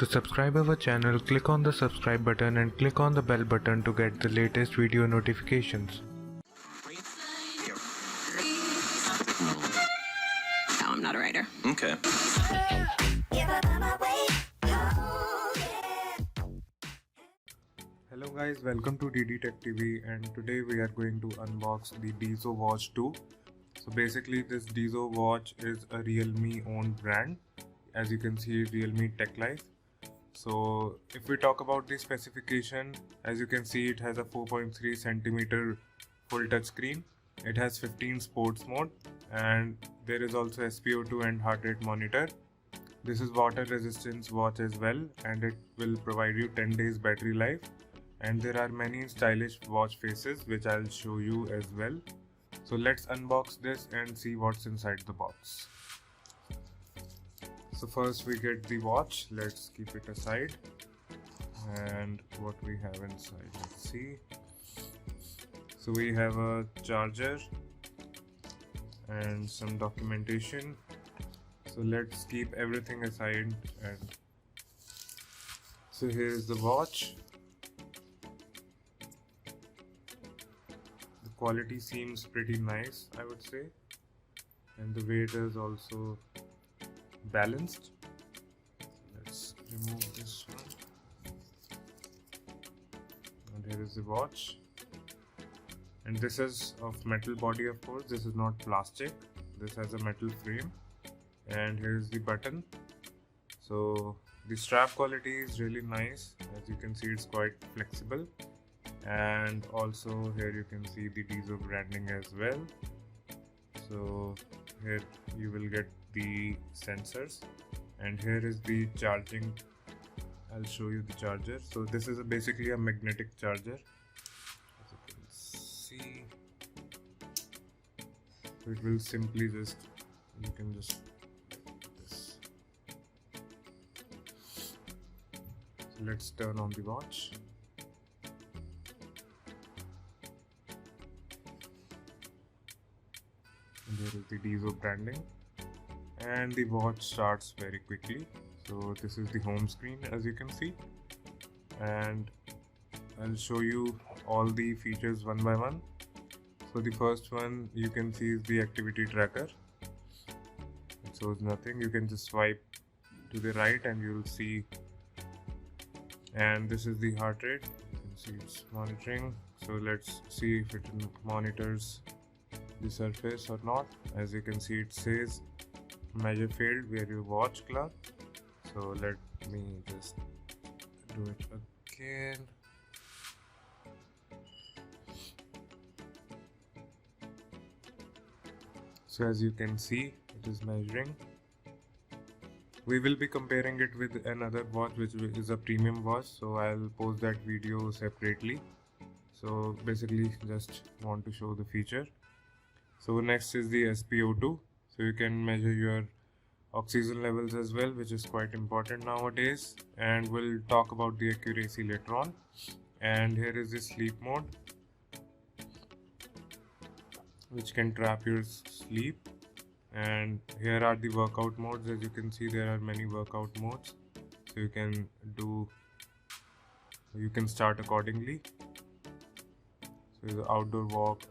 To subscribe our channel, click on the subscribe button and click on the bell button to get the latest video notifications. No, I'm not a writer. Okay. Hello guys, welcome to DD Tech TV, and today we are going to unbox the Dizo Watch 2. So basically this Dizo Watch is a Realme owned brand. As you can see, Realme Tech Life. So if we talk about the specification, as you can see, it has a 4.3 cm full touch screen. It has 15 sports mode, and there is also SpO2 and heart rate monitor. This is water resistance watch as well, and it will provide you 10 days battery life. And there are many stylish watch faces which I'll show you as well. So let's unbox this and see what's inside the box. So first we get the watch. Let's keep it aside. And what we have inside, let's see. So we have a charger and some documentation. So let's keep everything aside. And so here is the watch. The quality seems pretty nice, I would say, and the weight is also balanced. Let's remove this one. And here is the watch. And this is of metal body, of course. This is not plastic. This has a metal frame. And here is the button. So the strap quality is really nice. As you can see, it's quite flexible. And also here you can see the Dizo branding as well. So here you will get the sensors, and here is the charging. I'll show you the charger. So this is basically a magnetic charger, as you can see. So it will simply just, you can just like this. So let's turn on the watch. And there is the Dizo branding. And the watch starts very quickly. So this is the home screen, as you can see, and I'll show you all the features one by one. So the first one you can see is the activity tracker. It shows nothing. You can just swipe to the right and you will see. And this is the heart rate. You can see it's monitoring. So let's see if it monitors the surface or not. As you can see, it says measure failed, wear your watch clock. So let me just do it again. So as you can see, it is measuring. We will be comparing it with another watch which is a premium watch, so I'll post that video separately. So basically just want to show the feature. So next is the SpO2. So you can measure your oxygen levels as well, which is quite important nowadays, and we'll talk about the accuracy later on. And here is the sleep mode, which can trap your sleep. And here are the workout modes. As you can see, there are many workout modes, so you can start accordingly. So the outdoor walk,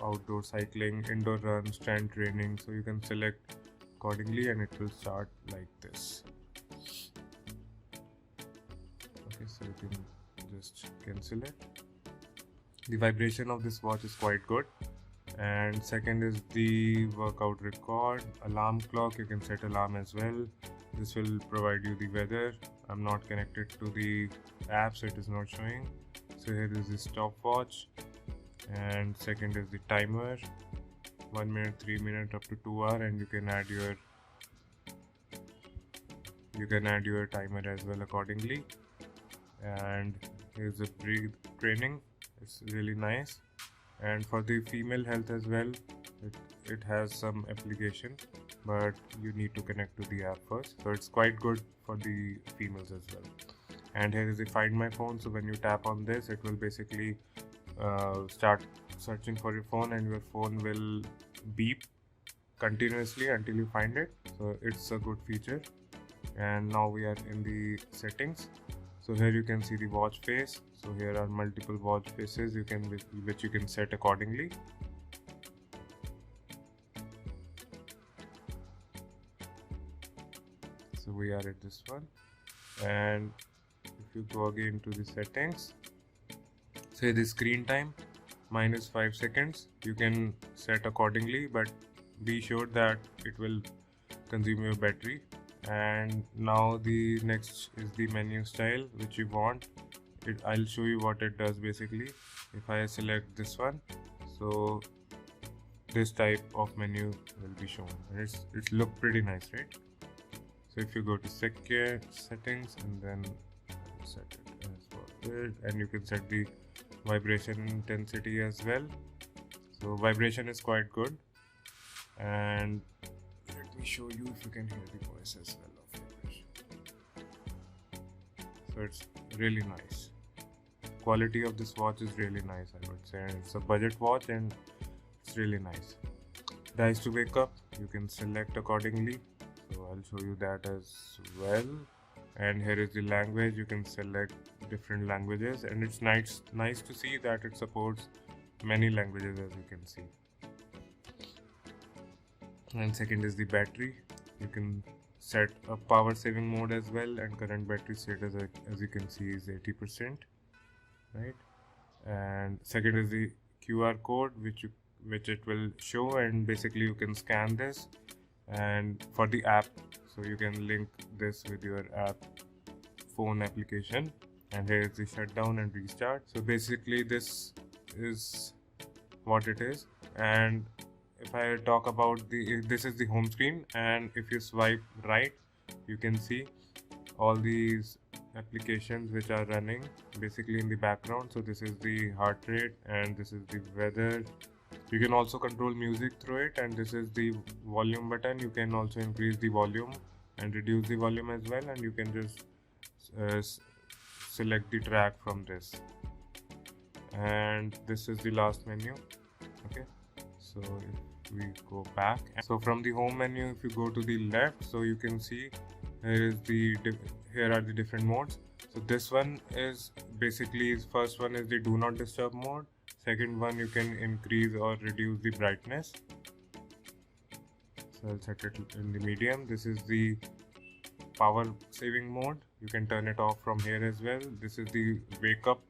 outdoor cycling, indoor run, strength training. So you can select accordingly and it will start like this. Okay, so you can just cancel it. The vibration of this watch is quite good. And second is the workout record, alarm clock. You can set alarm as well. This will provide you the weather. I'm not connected to the app, so it is not showing. So here is the stopwatch. And second is the timer, 1 minute, 3 minutes, up to 2 hours, and you can add your timer as well accordingly. And here's the breathe training. It's really nice. And for the female health as well, it has some application, but you need to connect to the app first. So it's quite good for the females as well. And here is the Find My Phone. So when you tap on this, it will basically start searching for your phone, and your phone will beep continuously until you find it. So it's a good feature. And now we are in the settings. So here you can see the watch face. So here are multiple watch faces which you can set accordingly. So we are at this one, and if you go again to the settings, say the screen time minus 5 seconds, you can set accordingly, but be sure that it will consume your battery. And now the next is the menu style which you want. I'll show you what it does basically. If I select this one, so this type of menu will be shown, and it's look pretty nice, right? So if you go to secure settings and then set it as well, and you can set the vibration intensity as well. So vibration is quite good, and let me show you if you can hear the voice as well of vibration. So it's really nice. Quality of this watch is really nice, I would say. And it's a budget watch and it's really nice. Dice to wake up, you can select accordingly. So I'll show you that as well. And here is the language. You can select different languages, and it's nice to see that it supports many languages, as you can see. And second is the battery. You can set a power saving mode as well, and current battery status as you can see is 80%, right? And second is the QR code which it will show, and basically you can scan this, and for the app, so you can link this with your app phone application. And here is the shutdown and restart. So basically this is what it is. And if I talk about this is the home screen, and if you swipe right, you can see all these applications which are running basically in the background. So this is the heart rate, and this is the weather. You can also control music through it, and this is the volume button. You can also increase the volume and reduce the volume as well, and you can just select the track from this. And this is the last menu. Okay, so if we go back, so from the home menu, if you go to the left, so you can see here are the different modes. So this one is basically, first one is the do not disturb mode. Second one, you can increase or reduce the brightness. So I'll set it in the medium. This is the power saving mode. You can turn it off from here as well. This is the wake up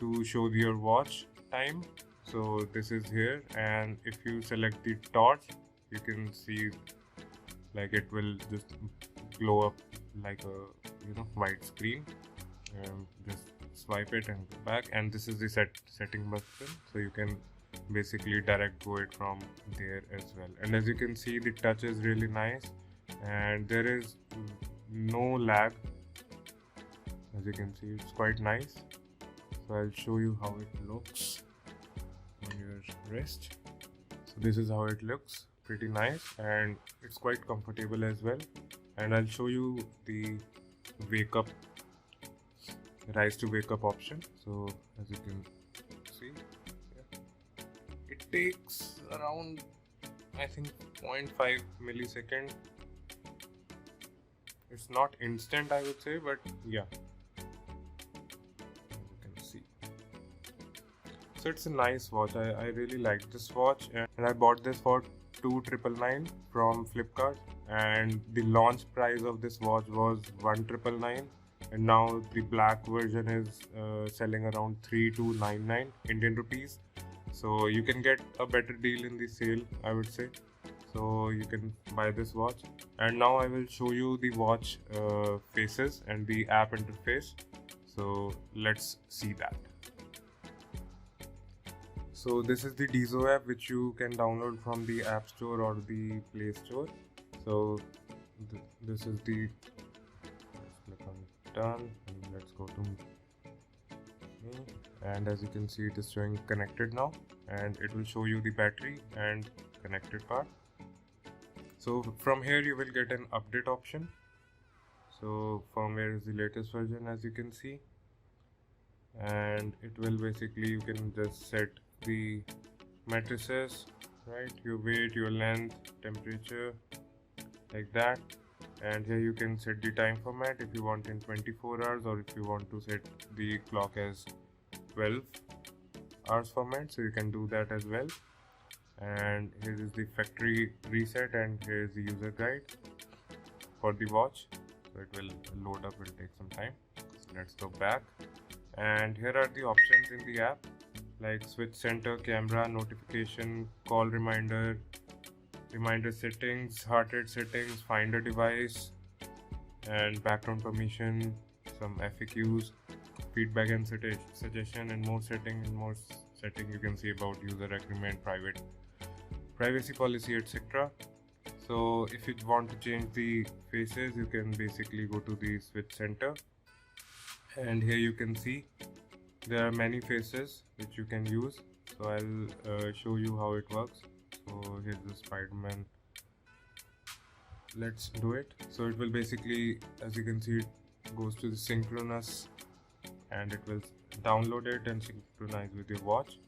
to show your watch time. So this is here, and if you select the torch, you can see like it will just glow up like a white screen. Just swipe it and go back, and this is the setting button, so you can basically direct go it from there as well. And as you can see, the touch is really nice, and there is no lag. As you can see, it's quite nice. So I'll show you how it looks on your wrist. So this is how it looks, pretty nice, and it's quite comfortable as well. And I'll show you the wake up, rise to wake up option. So as you can see, it takes around, I think, 0.5 millisecond. It's not instant, I would say, but yeah, as you can see. So it's a nice watch. I really like this watch, and I bought this for 2,999 from Flipkart, and the launch price of this watch was 1,999, and now the black version is selling around 3,299 Indian rupees. So you can get a better deal in the sale, I would say. So you can buy this watch. And now I will show you the watch faces and the app interface. So let's see that. So this is the Dizo app, which you can download from the App Store or the Play Store. So this is the, let's click on done, and let's go to me. And as you can see, it is showing connected now, and it will show you the battery and connected part. So from here you will get an update option. So firmware is the latest version, as you can see, and it will basically, you can just set the matrices, right, your weight, your length, temperature, like that. and here you can set the time format if you want in 24 hours, or if you want to set the clock as 12 hours format, so you can do that as well. And here is the factory reset, and here is the user guide for the watch. So it will load up, will take some time. So let's go back, and here are the options in the app, like switch center, camera, notification, call reminder, reminder settings, heart rate settings, find a device, and background permission, some FAQs, feedback and suggestion, and more setting. You can see about user agreement, privacy policy, etc. So if you want to change the faces, you can basically go to the switch center, and here you can see there are many faces which you can use. So I'll show you how it works. So here's the Spider-Man. Let's do it. So it will basically, as you can see, it goes to the synchronous, and it will download it and synchronize with your watch.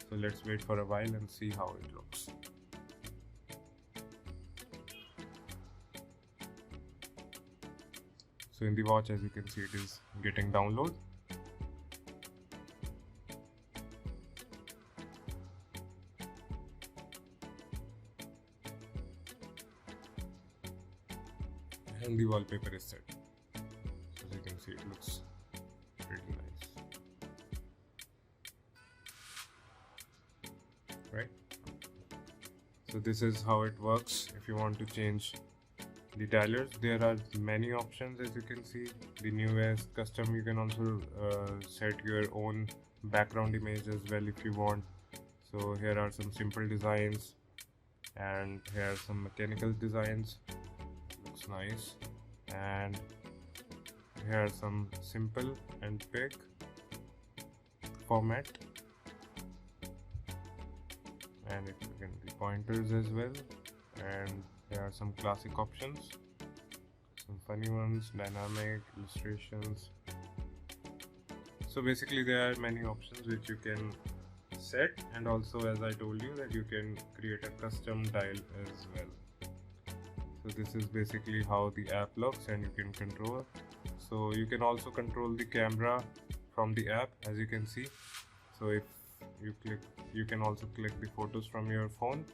So let's wait for a while and see how it looks. So in the watch, as you can see, it is getting download. And the wallpaper is set. As you can see, it looks pretty nice, right? So this is how it works. If you want to change the dialers, there are many options. As you can see, the newest custom, you can also set your own background image as well if you want. So here are some simple designs, and here are some mechanical designs. Looks nice. And here are some simple and big format, and it can be pointers as well. And there are some classic options, some funny ones, dynamic, illustrations. So basically there are many options which you can set, and also, as I told you, that you can create a custom dial as well. So this is basically how the app looks, and you can control. So you can also control the camera from the app, as you can see. So if you click, you can also click the photos from your phone.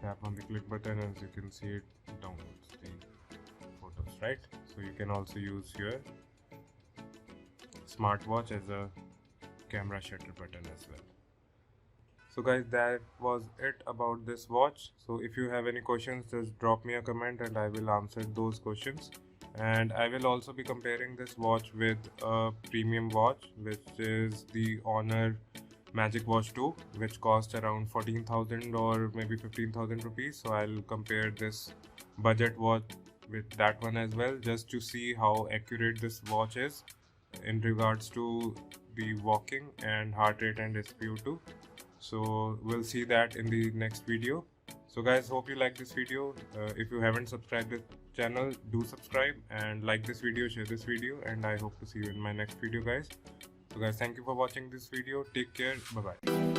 Tap on the click button, as you can see, it downloads the photos, right? So you can also use your smartwatch as a camera shutter button as well. So guys, that was it about this watch. So if you have any questions, just drop me a comment and I will answer those questions. And I will also be comparing this watch with a premium watch, which is the Honor Magic Watch 2, which costs around 14,000 or maybe 15,000 rupees. So I'll compare this budget watch with that one as well, just to see how accurate this watch is in regards to the walking and heart rate and SpO2. So we'll see that in the next video. So guys, hope you like this video. If you haven't subscribed to the channel, do subscribe and like this video, share this video, and I hope to see you in my next video, guys. So guys, thank you for watching this video. Take care. Bye bye.